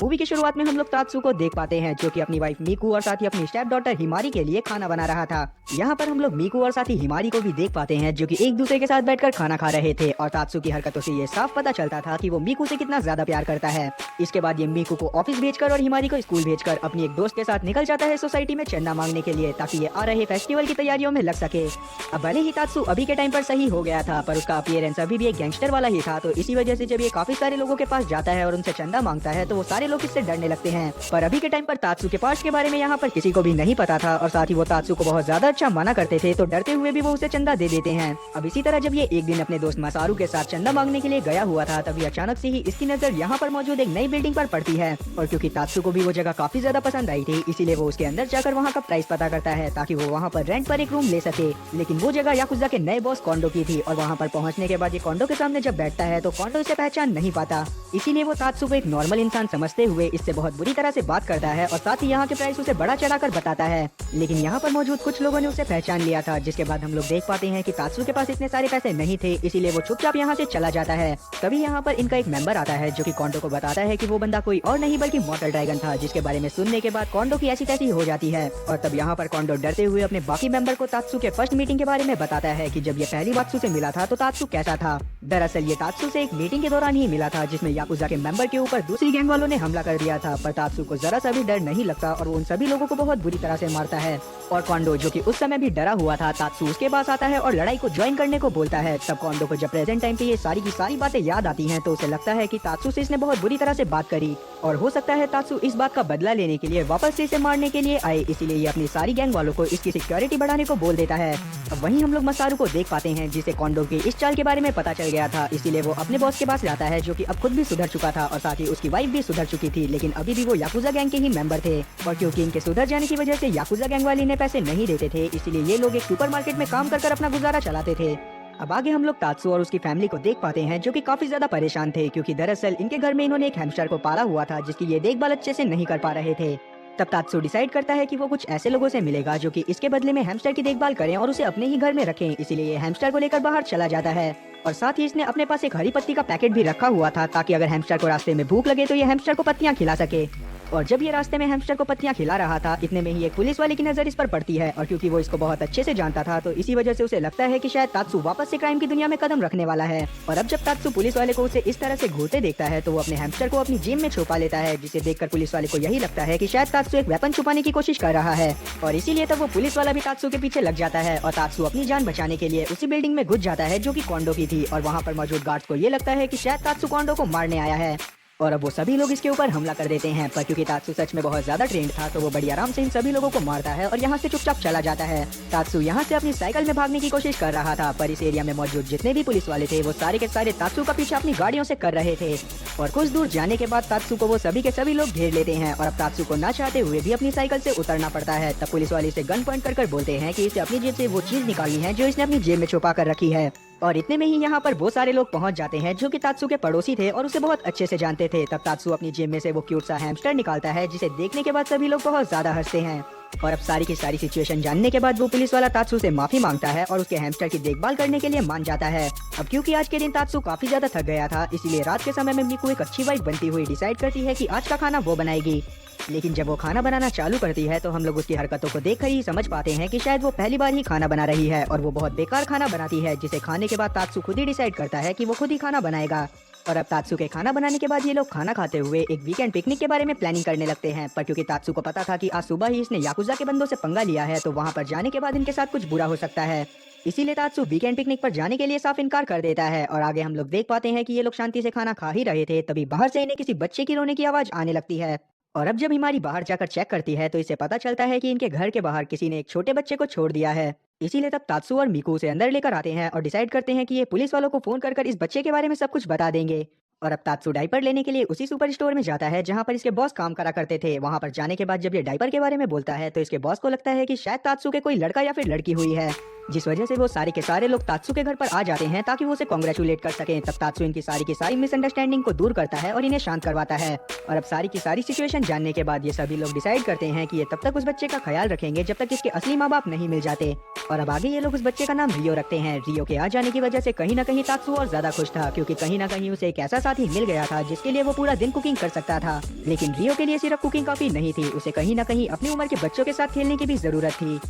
Movie की शुरुआत में हम लोग तात्सु को देख पाते हैं जो कि अपनी वाइफ मीकू और साथ ही अपनी स्टेप डॉटर हिमारी के लिए खाना बना रहा था। यहाँ पर हम लोग मीकू और साथ ही हिमारी को भी देख पाते हैं जो कि एक दूसरे के साथ बैठकर खाना खा रहे थे और तात्सु की हरकतों से ये साफ पता चलता था कि वो मीकू से कितना ज्यादा प्यार करता है। इसके बाद ये मीकू को ऑफिस भेजकर और हिमारी को स्कूल भेजकर अपनी एक दोस्त के साथ निकल जाता है सोसाइटी में चंदा मांगने के लिए ताकि ये आ रहे फेस्टिवल की तैयारियों में लग सके। अब भले ही तात्सु अभी के टाइम पर सही हो गया था पर उसका अपीयरेंस अभी भी एक गैंगस्टर वाला ही था, तो इसी वजह से जब ये काफी सारे लोगों के पास जाता है और उनसे चंदा मांगता है तो वो सारे लोग इससे डरने लगते हैं। पर अभी के टाइम पर तात्सु के पास के बारे में यहाँ पर किसी को भी नहीं पता था और साथ ही वो तात्सु को बहुत ज्यादा अच्छा माना करते थे, तो डरते हुए भी वो उसे चंदा दे देते हैं। अब इसी तरह जब ये एक दिन अपने दोस्त मसारू के साथ चंदा मांगने के लिए गया हुआ था तभी अचानक से ही इसकी नजर यहाँ पर मौजूद एक नई बिल्डिंग पर पड़ती है और क्योंकि तात्सु को भी वो जगह काफी ज्यादा पसंद आई थी इसीलिए वो उसके अंदर जाकर वहाँ का प्राइस पता करता है ताकि वो वहाँ पर रेंट पर एक रूम ले सके। लेकिन वो जगह याकुजा के नए बॉस कोंडो की थी और वहाँ पर पहुँचने के बाद ये कोंडो के सामने जब बैठता है तो कोंडो इसे पहचान नहीं पाता, इसीलिए वो तात्सु को एक नॉर्मल इंसान समझते हुए इससे बहुत बुरी तरह से बात करता है और साथ ही यहाँ के प्राइस उसे बड़ा चढ़ाकर बताता है। लेकिन यहाँ पर मौजूद कुछ लोगों ने उसे पहचान लिया था, जिसके बाद हम लोग देख पाते हैं कि तात्सु के पास इतने सारे पैसे नहीं थे, इसीलिए वो चुपचाप यहाँ से चला जाता है। तभी यहाँ पर इनका एक मेंबर आता है जो कि कोंडो को बताता है कि वो बंदा कोई और नहीं बल्कि मॉर्टल ड्रैगन था, जिसके बारे में सुनने के बाद कोंडो की ऐसी तैसी हो जाती है। और तब यहाँ पर कोंडो डरते हुए अपने बाकी मेंबर को तात्सु के फर्स्ट मीटिंग के बारे में बताता है कि जब ये पहली बार तात्सु से मिला था तो तात्सु कैसा था। दरअसल ये तात्सु से एक मीटिंग के दौरान ही मिला था जिसमें याकुजा के मेंबर के ऊपर दूसरी गैंग वालों ने हमला कर दिया था, पर तात्सु को जरा सा भी डर नहीं लगता और वो उन सभी लोगों को बहुत बुरी तरह से मारता है। और कोंडो जो कि उस समय भी डरा हुआ था तात्सु उसके पास आता है और लड़ाई को ज्वाइन करने को बोलता है। तब कोंडो को जब प्रेजेंट टाइम पे ये सारी की सारी बातें याद आती हैं तो उसे लगता है कि तात्सु से इसने बहुत बुरी तरह से बात करी और हो सकता है तात्सु इस बात का बदला लेने के लिए वापस से इसे मारने के लिए आए, इसीलिए ये अपनी सारी गैंग वालों को इसकी सिक्योरिटी बढ़ाने को बोल देता है। अब वहीं हम लोग मसारू को देख पाते हैं जिसे कोंडो की इस चाल के बारे में पता चल गया था, इसीलिए वो अपने बॉस के पास जाता है जो कि अब खुद भी सुधर चुका था और साथ ही उसकी वाइफ भी सुधर चुकी थी, लेकिन अभी भी वो याकुजा गैंग के ही मेंबर थे। और क्योंकि इनके सुधर जाने की वजह से याकुजा गैंग वाले इन्हें पैसे नहीं देते थे, इसीलिए ये लोग एक सुपरमार्केट में काम कर अपना गुजारा चलाते थे। अब आगे हम लोग तात्सु और उसकी फैमिली को देख पाते हैं जो कि काफी ज्यादा परेशान थे क्योंकि दरअसल इनके घर में इन्होंने एक हैमस्टर को पाला हुआ था जिसकी ये देखभाल अच्छे से नहीं कर पा रहे थे। तब तात्सु डिसाइड करता है कि वो कुछ ऐसे लोगों से मिलेगा जो कि इसके बदले में हैमस्टर की देखभाल करें और उसे अपने ही घर में रखें, इसीलिए ये हैमस्टर को लेकर बाहर चला जाता है। और साथ ही इसने अपने पास एक हरी पत्ती का पैकेट भी रखा हुआ था ताकि अगर हैमस्टर को रास्ते में भूख लगे तो ये हैमस्टर को पत्तियां खिला सके। और जब ये रास्ते में हैमस्टर को पत्तियां खिला रहा था इतने में ही एक पुलिस वाले की नजर इस पर पड़ती है और क्योंकि वो इसको बहुत अच्छे से जानता था तो इसी वजह से उसे लगता है कि शायद तात्सु वापस से क्राइम की दुनिया में कदम रखने वाला है। और अब जब तात्सु पुलिस वाले को उसे इस तरह से घूरते देखता है तो वो अपने हैमस्टर को अपनी जेब में छुपा लेता है, जिसे देखकर पुलिस वाले को यही लगता है कि शायद तात्सु एक वेपन छुपाने की कोशिश कर रहा है और इसीलिए तब वो पुलिस वाला भी तात्सु के पीछे लग जाता है और तात्सु अपनी जान बचाने के लिए उसी बिल्डिंग में घुस जाता है जो कि कोंडो की थी। और वहाँ पर मौजूद गार्ड्स को ये लगता है कि शायद तात्सु कोंडो को मारने आया है और अब वो सभी लोग इसके ऊपर हमला कर देते हैं, पर क्योंकि तात्सु सच में बहुत ज्यादा ट्रेंड था तो वो बड़ी आराम से इन सभी लोगों को मारता है और यहाँ से चुपचाप चला जाता है। तात्सु यहाँ से अपनी साइकिल में भागने की कोशिश कर रहा था पर इस एरिया में मौजूद जितने भी पुलिस वाले थे वो सारे के सारे तात्सु का पीछे अपनी गाड़ियों से कर रहे थे। और कुछ दूर जाने के बाद तात्सु को वो सभी के सभी लोग घेर लेते हैं और अब तात्सु को ना चाहते हुए भी अपनी साइकिल से उतरना पड़ता है। तब पुलिस वाले इसे गन पॉइंट कर बोलते हैं कि इसे अपनी जेब से वो चीज निकालनी है जो इसने अपनी जेब में छुपा कर रखी है। और इतने में ही यहाँ पर बहुत सारे लोग पहुँच जाते हैं जो कि तात्सु के पड़ोसी थे और उसे बहुत अच्छे से जानते थे। तब तात्सु अपनी जेब में से वो क्यूट सा हैमस्टर निकालता है जिसे देखने के बाद सभी लोग बहुत ज्यादा हंसते हैं। और अब सारी की सारी सिचुएशन जानने के बाद वो पुलिस वाला तात्सु से माफी मांगता है और उसके हैमस्टर की देखभाल करने के लिए मान जाता है। अब क्योंकि आज के दिन तात्सु काफी ज्यादा थक गया था इसीलिए रात के समय में मीकू एक अच्छी वाइफ बनती हुई डिसाइड करती है कि आज का खाना वो बनाएगी। लेकिन जब वो खाना बनाना चालू करती है तो हम लोग उसकी हरकतों को देखकर ही समझ पाते हैं कि शायद वो पहली बार ही खाना बना रही है और वो बहुत बेकार खाना बनाती है, जिसे खाने के बाद तात्सु खुद ही डिसाइड करता है कि वो खुद ही खाना बनाएगा। और अब तात्सु के खाना बनाने के बाद ये लोग खाना खाते हुए एक वीकेंड पिकनिक के बारे में प्लानिंग करने लगते हैं, पर क्योंकि तात्सु को पता था कि आज सुबह ही इसने याकुजा के बंदों से पंगा लिया है तो वहाँ पर जाने के बाद इनके साथ कुछ बुरा हो सकता है, इसीलिए तात्सु वीकेंड पिकनिक पर जाने के लिए साफ इनकार कर देता है। और आगे हम लोग देख पाते हैं कि ये लोग शांति से खाना खा ही रहे थे तभी बाहर से इन्हें किसी बच्चे की रोने की आवाज आने लगती है। और अब जब हिमारी बाहर जाकर चेक करती है तो इसे पता चलता है कि इनके घर के बाहर किसी ने एक छोटे बच्चे को छोड़ दिया है, इसीलिए तब तात्सु और मीकू उसे अंदर लेकर आते हैं और डिसाइड करते हैं कि ये पुलिस वालों को फोन कर इस बच्चे के बारे में सब कुछ बता देंगे। और अब तात्सु डायपर लेने के लिए उसी सुपर स्टोर में जाता है जहाँ पर इसके बॉस काम करा करते थे। वहाँ पर जाने के बाद जब ये डायपर के बारे में बोलता है तो इसके बॉस को लगता है कि शायद तात्सु के कोई लड़का या फिर लड़की हुई है, जिस वजह से वो सारे के सारे लोग तात्सु के घर पर आ जाते हैं ताकि वो उसे कांग्रेचुलेट कर सकें। तब तात्सु इनकी सारी की सारी मिसअंडरस्टैंडिंग को दूर करता है और इन्हें शांत करवाता है। और अब सारी की सारी सिचुएशन जानने के बाद ये सभी लोग डिसाइड करते हैं कि ये तब तक उस बच्चे का ख्याल रखेंगे जब तक इसके असली माँ बाप नहीं मिल जाते। और अब आगे ये लोग उस बच्चे का नाम रियो रखते हैं। रियो के आ जाने की वजह से कहीं ना कहीं तात्सु और ज्यादा खुश था क्योंकि कहीं ना कहीं उसे एक ऐसा साथ ही मिल गया था जिसके लिए वो पूरा दिन कुकिंग कर सकता था। लेकिन रियो के लिए सिर्फ कुकिंग काफी नहीं थी, उसे कहीं न कहीं अपनी उम्र के बच्चों के साथ खेलने की भी जरूरत थी।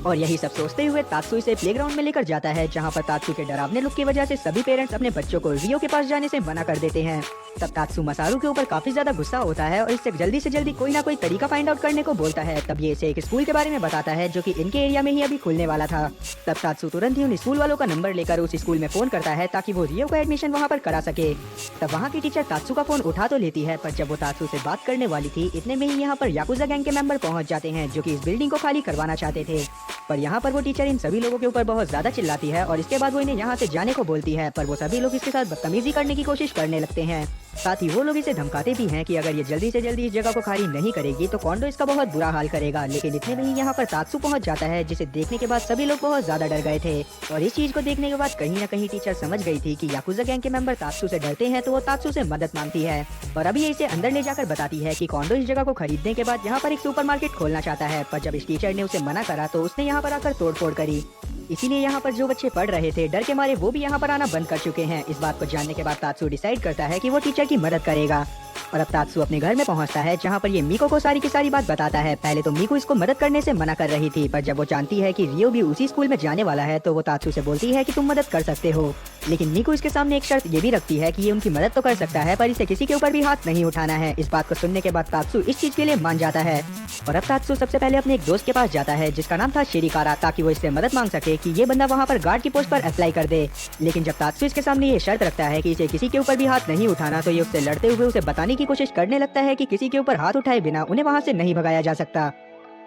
और यही सब सोचते हुए तात्सु इसे प्लेग्राउंड में लेकर जाता है, जहाँ पर तात्सु के डरावने लुक की वजह से सभी पेरेंट्स अपने बच्चों को रियो के पास जाने से मना कर देते हैं। तब तात्सु मसारू के ऊपर काफी ज्यादा गुस्सा होता है और इससे जल्दी से जल्दी कोई ना कोई तरीका फाइंड आउट करने को बोलता है। तब ये इसे एक स्कूल के बारे में बताता है जो कि इनके एरिया में ही अभी खुलने वाला था। तब तात्सु तुरंत ही उन स्कूल वालों का नंबर लेकर उस स्कूल में फोन करता है ताकि वो रियो का एडमिशन वहाँ पर करा सके। तब वहाँ की टीचर तात्सु का फोन उठा तो लेती है, पर जब वो तात्सु से बात करने वाली थी इतने में ही यहाँ पर याकुजा गैंग के मेंबर पहुँच जाते हैं जो कि इस बिल्डिंग को खाली करवाना चाहते थे। पर यहाँ पर वो टीचर इन सभी लोगों के ऊपर बहुत ज्यादा चिल्लाती है और इसके बाद वो इन्हें यहाँ से जाने को बोलती है, पर वो सभी लोग इसके साथ बदतमीजी करने की कोशिश करने लगते हैं। साथ ही वो लोग इसे धमकाते भी हैं कि अगर ये जल्दी से जल्दी इस जगह को खाली नहीं करेगी तो कोंडो इसका बहुत बुरा हाल करेगा। लेकिन इतने में ही यहाँ पर तात्सु पहुँच जाता है, जिसे देखने के बाद सभी लोग बहुत ज्यादा डर गए थे। और इस चीज को देखने के बाद कहीं न कहीं टीचर समझ गई थी कि याकुजा गैंग के मेंबर तात्सु से डरते हैं, तो वो तात्सु से मदद मांगती है और अभी इसे अंदर ले जाकर बताती है कि कोंडो इस जगह को खरीदने के बाद यहाँ पर एक सुपरमार्केट खोलना चाहता है। पर जब इस टीचर ने उसे मना करा तो उसने यहाँ पर आकर तोड़फोड़ करी। इसीलिए यहाँ पर जो बच्चे पढ़ रहे थे डर के मारे वो भी यहाँ पर आना बंद कर चुके हैं। इस बात को जानने के बाद तात्सु डिसाइड करता है कि वो टीचर की मदद करेगा और अब तात्सु अपने घर में पहुंचता है, जहाँ पर ये मीको को सारी की सारी बात बताता है। पहले तो मीको इसको मदद करने से मना कर रही थी, पर जब वो जानती है कि रियो भी उसी स्कूल में जाने वाला है तो वो तात्सु से बोलती है कि तुम मदद कर सकते हो। लेकिन मीको इसके सामने एक शर्त ये भी रखती है कि ये उनकी मदद तो कर सकता है पर इसे किसी के ऊपर भी हाथ नहीं उठाना है। इस बात को सुनने के बाद तात्सु इस चीज के लिए मान जाता है और अब तात्सु सबसे पहले अपने एक दोस्त के पास जाता है जिसका नाम था शिरिकारा, ताकि वो इससे मदद मांग सके कि ये बंदा वहाँ पर गार्ड की पोस्ट पर अप्लाई कर दे। लेकिन जब तात्सु इसके सामने ये शर्त रखता है कि इसे किसी के ऊपर भी हाथ नहीं उठाना, तो ये उससे लड़ते हुए उसे बताने की कोशिश करने लगता है कि किसी के ऊपर हाथ उठाए बिना उन्हें वहाँ से नहीं भगाया जा सकता।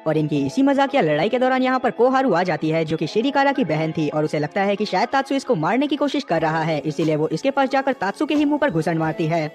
और इनकी इसी मजाकिया लड़ाई के दौरान यहाँ पर कोहारू आ जाती है जो कि शिरिकारा की बहन थी और उसे लगता है कि शायद तात्सु इसको मारने की कोशिश कर रहा है, इसीलिए वो इसके पास जाकर तात्सु के ही मुंह पर घुसन मारती है।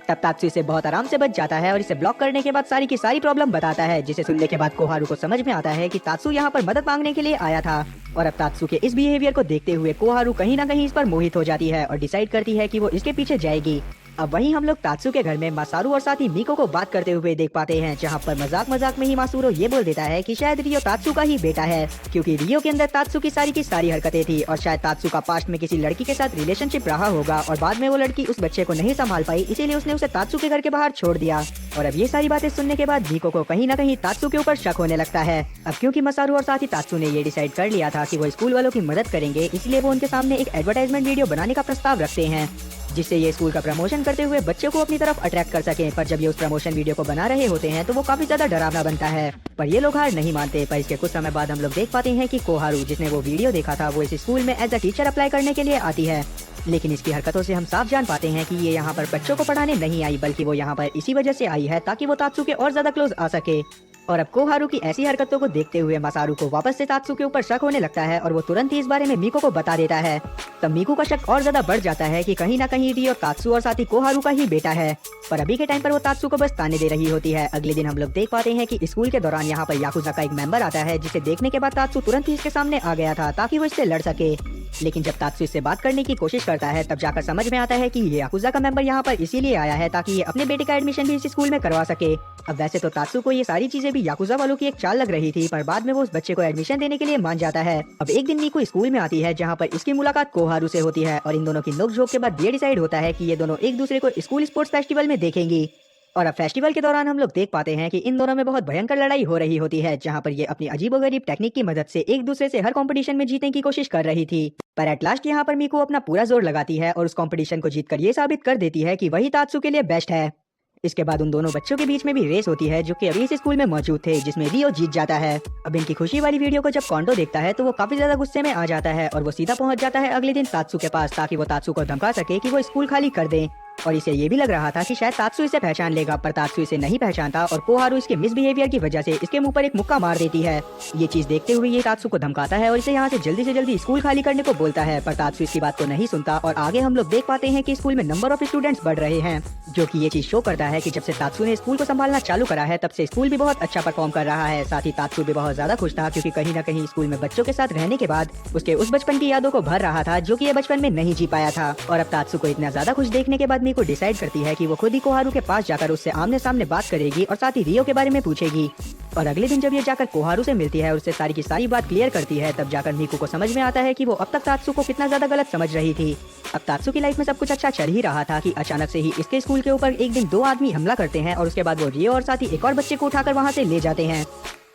तब तात्सु इसे बहुत आराम से बच जाता है और इसे ब्लॉक करने के बाद सारी की सारी प्रॉब्लम बताता है, जिसे सुनने के बाद कोहारू को समझ में आता है कि तात्सु यहाँ पर मदद मांगने के लिए आया था। और अब तात्सु के इस बिहेवियर को देखते हुए कोहारू कहीं ना कहीं इस पर मोहित हो जाती है और डिसाइड करती है कि वो इसके पीछे जाएगी। अब वहीं हम लोग तात्सु के घर में मासारू और साथ ही मीको को बात करते हुए देख पाते हैं, जहाँ पर मजाक मजाक में ही मासूरो ये बोल देता है कि शायद रियो तात्सु का ही बेटा है, क्योंकि रियो के अंदर तात्सु की सारी हरकतें थी और शायद तात्सु का पास्ट में किसी लड़की के साथ रिलेशनशिप रहा होगा और बाद में वो लड़की उस बच्चे को नहीं संभाल पाई, इसीलिए उसने उसे तात्सु के घर के बाहर छोड़ दिया। और अब ये सारी बातें सुनने के बाद मीको को कहीं ना कहीं तात्सु के ऊपर शक होने लगता है। अब क्योंकि मसारू और साथ ही तात्सु ने ये डिसाइड कर लिया था कि वो स्कूल वालों की मदद करेंगे, इसलिए वो उनके सामने एक एडवर्टाइजमेंट वीडियो बनाने का प्रस्ताव रखते हैं जिससे ये स्कूल का प्रमोशन करते हुए बच्चों को अपनी तरफ अट्रैक्ट कर सकें। पर जब ये उस प्रमोशन वीडियो को बना रहे होते हैं तो वो काफी ज्यादा डरावना बनता है, पर ये लोग हार नहीं मानते। पर इसके कुछ समय बाद हम लोग देख पाते हैं कि कोहारू, जिसने वो वीडियो देखा था, वो इस स्कूल में एज अ टीचर अप्लाई करने के लिए आती है। लेकिन इसकी हरकतों से हम साफ जान पाते हैं कि ये यहाँ पर बच्चों को पढ़ाने नहीं आई, बल्कि वो यहाँ पर इसी वजह से आई है ताकि वो तात्सु के और ज्यादा क्लोज आ सके। और अब कोहारू की ऐसी हरकतों को देखते हुए मासारू को वापस से तात्सु के ऊपर शक होने लगता है और वो तुरंत ही इस बारे में मीको को बता देता है। तब मीको का शक और ज्यादा बढ़ जाता है कि कहीं ना कहीं रियो तात्सु और साथ ही कोहारू का ही बेटा है। पर अभी के टाइम पर वो तात्सु को बस ताने दे रही होती है। अगले दिन हम लोग देख पाते हैं कि स्कूल के दौरान यहाँ पर याकुजा का एक मेंबर आता है, जिसे देखने के बाद तात्सु तुरंत ही इसके सामने आ गया था ताकि वो इससे लड़ सके। लेकिन जब तात्सु इससे बात करने की कोशिश करता है तब जाकर समझ में आता है कि ये याकुजा का मेंबर यहाँ पर इसीलिए आया है ताकि ये अपने बेटे का एडमिशन भी इस स्कूल में करवा सके। अब वैसे तो तात्सु को ये सारी चीजें भी याकुजा वालों की एक चाल लग रही थी, पर बाद में वो उस बच्चे को एडमिशन देने के लिए मान जाता है। अब एक दिन मीको स्कूल में आती है, जहाँ पर इसकी मुलाकात कोहारू से होती है और इन दोनों की नोकझोंक के बाद ये डिसाइड होता है कि ये दोनों एक दूसरे को स्कूल स्पोर्ट्स फेस्टिवल में देखेंगी। और अब फेस्टिवल के दौरान हम लोग देख पाते हैं कि इन दोनों में बहुत भयंकर लड़ाई हो रही होती है, जहां पर ये अपनी अजीबोगरीब टेक्निक की मदद से एक दूसरे से हर कंपटीशन में जीतने की कोशिश कर रही थी। पर एट लास्ट यहाँ पर मीको अपना पूरा जोर लगाती है और उस कंपटीशन को जीतकर ये साबित कर देती है कि वही तात्सु के लिए बेस्ट है। इसके बाद उन दोनों बच्चों के बीच में भी रेस होती है, जो कि अभी इस स्कूल में मौजूद थे, जिसमें रियो जीत जाता है। अब इनकी खुशी वाली वीडियो को जब कोंडो देखता है तो वो काफी ज्यादा गुस्से में आ जाता है और वो सीधा पहुंच जाता है अगले दिन तात्सु के पास ताकि वो तात्सु को धमका सके कि वो स्कूल खाली कर दे। और इसे ये भी लग रहा था कि शायद तात्सु इसे पहचान लेगा, पर तात्सु इसे नहीं पहचानता और कोहारू इसके मिसबिहेवियर की वजह से इसके मुंह पर एक मुक्का मार देती है। ये चीज देखते हुए ये तात्सु को धमकाता है और इसे यहाँ से जल्दी स्कूल खाली करने को बोलता है, पर तात्सु इसकी बात को नहीं सुनता। और आगे हम लोग देख पाते हैं कि स्कूल में नंबर ऑफ स्टूडेंट्स बढ़ रहे हैं, जो कि ये चीज शो करता है कि जब से तात्सु ने स्कूल को संभालना चालू करा है तब से स्कूल भी बहुत अच्छा परफॉर्म कर रहा है। साथ ही तात्सु भी बहुत ज्यादा खुश था, क्योंकि कहीं ना कहीं स्कूल में बच्चों के साथ रहने के बाद उसके उस बचपन की यादों को भर रहा था, जो कि ये बचपन में नहीं जी पाया था। और अब तात्सु को इतना ज्यादा खुश देखने के बाद मीको डिसाइड करती है कि वो खुद ही कोहारू के पास जाकर उससे आमने सामने बात करेगी और साथ ही रियो के बारे में पूछेगी। और अगले दिन जब ये जाकर कोहारू से मिलती है और उससे सारी की सारी बात क्लियर करती है, तब जाकर मीकू को समझ में आता है कि वो अब तक तात्सु को कितना ज्यादा गलत समझ रही थी। अब तात्सु की लाइफ में सब कुछ अच्छा चल ही रहा था कि अचानक से ही इसके स्कूल के ऊपर एक दिन दो आदमी हमला करते हैं और उसके बाद वो रियो और साथ ही एक और बच्चे को उठाकर वहाँ से ले जाते हैं।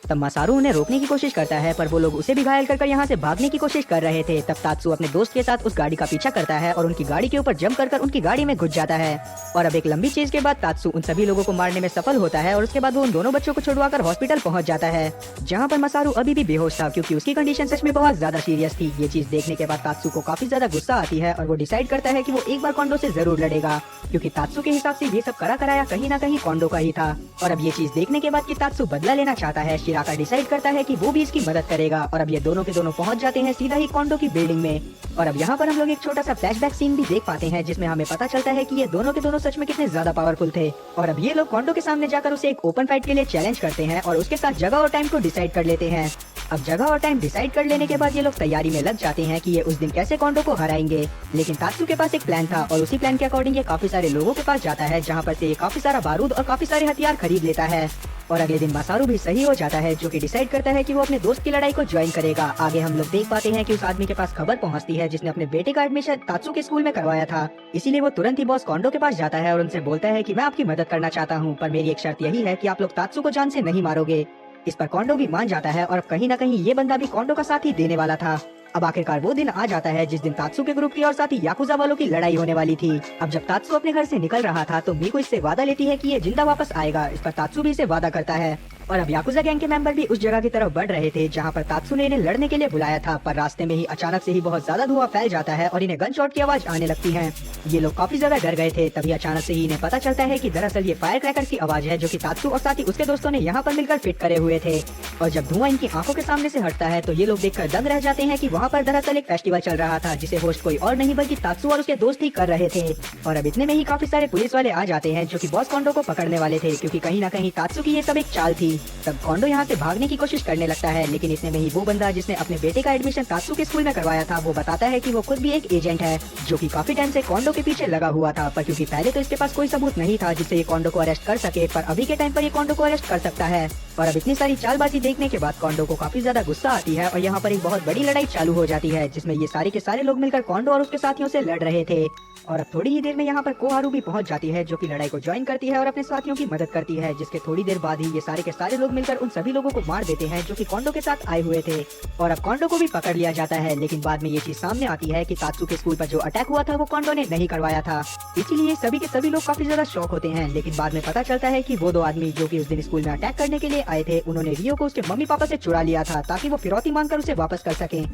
तब मसारू उन्हें रोकने की कोशिश करता है, पर वो लोग उसे भी घायल कर यहाँ से भागने की कोशिश कर रहे थे। तब तात्सु अपने दोस्त के साथ उस गाड़ी का पीछा करता है और उनकी गाड़ी के ऊपर जंप कर उनकी गाड़ी में घुस जाता है। और अब एक लंबी चीज के बाद तात्सु उन सभी लोगों को मारने में सफल होता है और उसके बाद वो उन दोनों बच्चों को छुड़वाकर हॉस्पिटल पहुंच जाता है, जहाँ पर मसारू अभी भी बेहोश था क्योंकि उसकी कंडीशन सच में बहुत ज्यादा सीरियस थी। ये चीज देखने के बाद तात्सु को काफी ज्यादा गुस्सा आती है और वो डिसाइड करता है कि वो एक बार कोंडो से जरूर लड़ेगा, क्योंकि तात्सु के हिसाब से ये सब करा कराया कहीं ना कहीं कोंडो का ही था। और अब ये चीज देखने के बाद कि तात्सु बदला लेना चाहता है, शिराका डिसाइड करता है कि वो भी इसकी मदद करेगा। और अब ये दोनों के दोनों पहुंच जाते हैं सीधा ही कोंडो की बिल्डिंग में। और अब यहाँ पर हम लोग एक छोटा सा फ्लैशबैक सीन भी देख पाते हैं, जिसमें हमें पता चलता है कि ये दोनों के दोनों सच में कितने ज्यादा पावरफुल थे। और अब ये लोग कोंडो के सामने जाकर उसे एक ओपन फाइट के लिए चैलेंज करते हैं और उसके साथ जगह और टाइम को डिसाइड कर लेते हैं। अब जगह और टाइम डिसाइड कर लेने के बाद ये लोग तैयारी में लग जाते हैं कि ये उस दिन कैसे कोंडो को हराएंगे। लेकिन तात्सु के पास एक प्लान था और उसी प्लान के अकॉर्डिंग ये काफी सारे लोगों के पास जाता है, जहाँ पर से ये काफी सारा बारूद और काफी सारे हथियार खरीद लेता है। और अगले दिन मसारू भी सही हो जाता है, जो कि डिसाइड करता है कि वो अपने दोस्त की लड़ाई को ज्वाइन करेगा। आगे हम लोग देख पाते हैं कि उस आदमी के पास खबर पहुंचती है जिसने अपने बेटे का एडमिशन तात्सु के स्कूल में करवाया था। इसीलिए वो तुरंत ही बॉस कोंडो के पास जाता है और उनसे बोलता है कि मैं आपकी मदद करना चाहता हूँ, पर मेरी एक शर्त यही है कि आप लोग तात्सु को जान से नहीं मारोगे। इस पर कोंडो भी मान जाता है और कहीं न कहीं ये बंदा भी कोंडो का साथ ही देने वाला था। अब आखिरकार वो दिन आ जाता है जिस दिन तात्सु के ग्रुप की और साथ ही याकुजा वालों की लड़ाई होने वाली थी। अब जब तात्सु अपने घर से निकल रहा था तो मीको इससे वादा लेती है कि ये जिंदा वापस आएगा। इस पर तात्सु भी इसे वादा करता है। और अब याकुजा गैंग के मेंबर भी उस जगह की तरफ बढ़ रहे थे जहाँ पर तात्सु ने इन्हें लड़ने के लिए बुलाया था, पर रास्ते में ही अचानक से ही बहुत ज्यादा धुआं फैल जाता है और इन्हें गन शॉट की आवाज आने लगती है। ये लोग काफी ज्यादा डर गए थे। तभी अचानक से ही इन्हें पता चलता है कि दरअसल ये फायर क्रैकर की आवाज है, जो कि तात्सु और साथ ही उसके दोस्तों ने यहाँ पर मिलकर फिट करे हुए थे। और जब धुआं इनकी आंखों के सामने से हटता है तो ये लोग देखकर दंग रह जाते हैं कि वहाँ पर दरअसल एक फेस्टिवल चल रहा था, जिसे होस्ट कोई और नहीं बल्कि तात्सु और उसके दोस्त ही कर रहे थे। और अब इतने में ही काफी सारे पुलिस वाले आ जाते हैं जो कि बॉस कोंडो को पकड़ने वाले थे, क्योंकि कहीं ना कहीं तात्सु की ये सब एक चाल थी। तब कोंडो यहाँ से भागने की कोशिश करने लगता है, लेकिन इतने में ही वो बंदा जिसने अपने बेटे का एडमिशन तात्सु के स्कूल में करवाया था, वो बताता है कि वो खुद भी एक एजेंट है जो कि काफी टाइम से कोंडो के पीछे लगा हुआ था। पर क्योंकि पहले तो इसके पास कोई सबूत नहीं था जिससे ये कोंडो को अरेस्ट कर सके, पर अभी के टाइम पर ये कोंडो को अरेस्ट कर सकता है। और अब इतनी सारी चालबाजी देखने के बाद कोंडो को काफी ज्यादा गुस्सा आती है और यहाँ पर एक बहुत बड़ी लड़ाई चालू हो जाती है, जिसमें ये सारे के सारे लोग मिलकर कोंडो और उसके साथियों से लड़ रहे थे। और अब थोड़ी ही देर में यहाँ पर कोहारू भी पहुंच जाती है, जो कि लड़ाई को ज्वाइन करती है और अपने साथियों की मदद करती है, जिसके थोड़ी देर बाद ही ये सारे के सारे लोग मिलकर उन सभी लोगों को मार देते हैं जो कि कोंडो के साथ आए हुए थे। और अब कोंडो को भी पकड़ लिया जाता है, लेकिन बाद में ये चीज सामने आती है कि तात्सु के स्कूल पर जो अटैक हुआ था वो कोंडो ने नहीं करवाया था। इसीलिए सभी के सभी लोग काफी ज्यादा शॉक होते हैं। लेकिन बाद में पता चलता है कि वो दो आदमी जो कि उस दिन स्कूल में अटैक करने के लिए आए थे, उन्होंने रियो को उसके मम्मी पापा से चुरा लिया था ताकि वो फिरौती मांगकर उसे वापस कर सकें।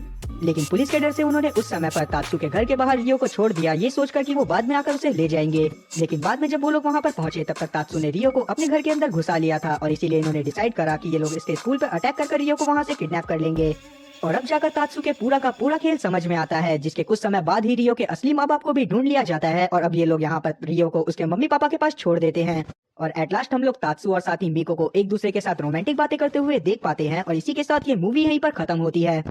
लेकिन पुलिस के डर से उन्होंने उस समय पर तात्सु के घर के बाहर रियो को छोड़ दिया, ये सोचकर कि वो बाद में आकर उसे ले जाएंगे। लेकिन बाद में जब वो लोग वहाँ पर पहुंचे, तब तक तात्सु ने रियो को अपने घर के अंदर घुसा लिया था और इसीलिए इन्होंने डिसाइड करा कि ये लोग इसके स्कूल पर अटैक कर रियो को वहाँ से किडनैप कर लेंगे। और अब जाकर तात्सु के पूरा का पूरा खेल समझ में आता है, जिसके कुछ समय बाद ही रियो के असली माँ बाप को भी ढूंढ लिया जाता है। और अब ये लोग यहाँ पर रियो को उसके मम्मी पापा के पास छोड़ देते हैं। और एट लास्ट हम लोग तात्सु और साथ ही मीको को एक दूसरे के साथ रोमांटिक बातें करते हुए देख पाते हैं। और इसी के साथ ये मूवी यहीं पर खत्म होती है।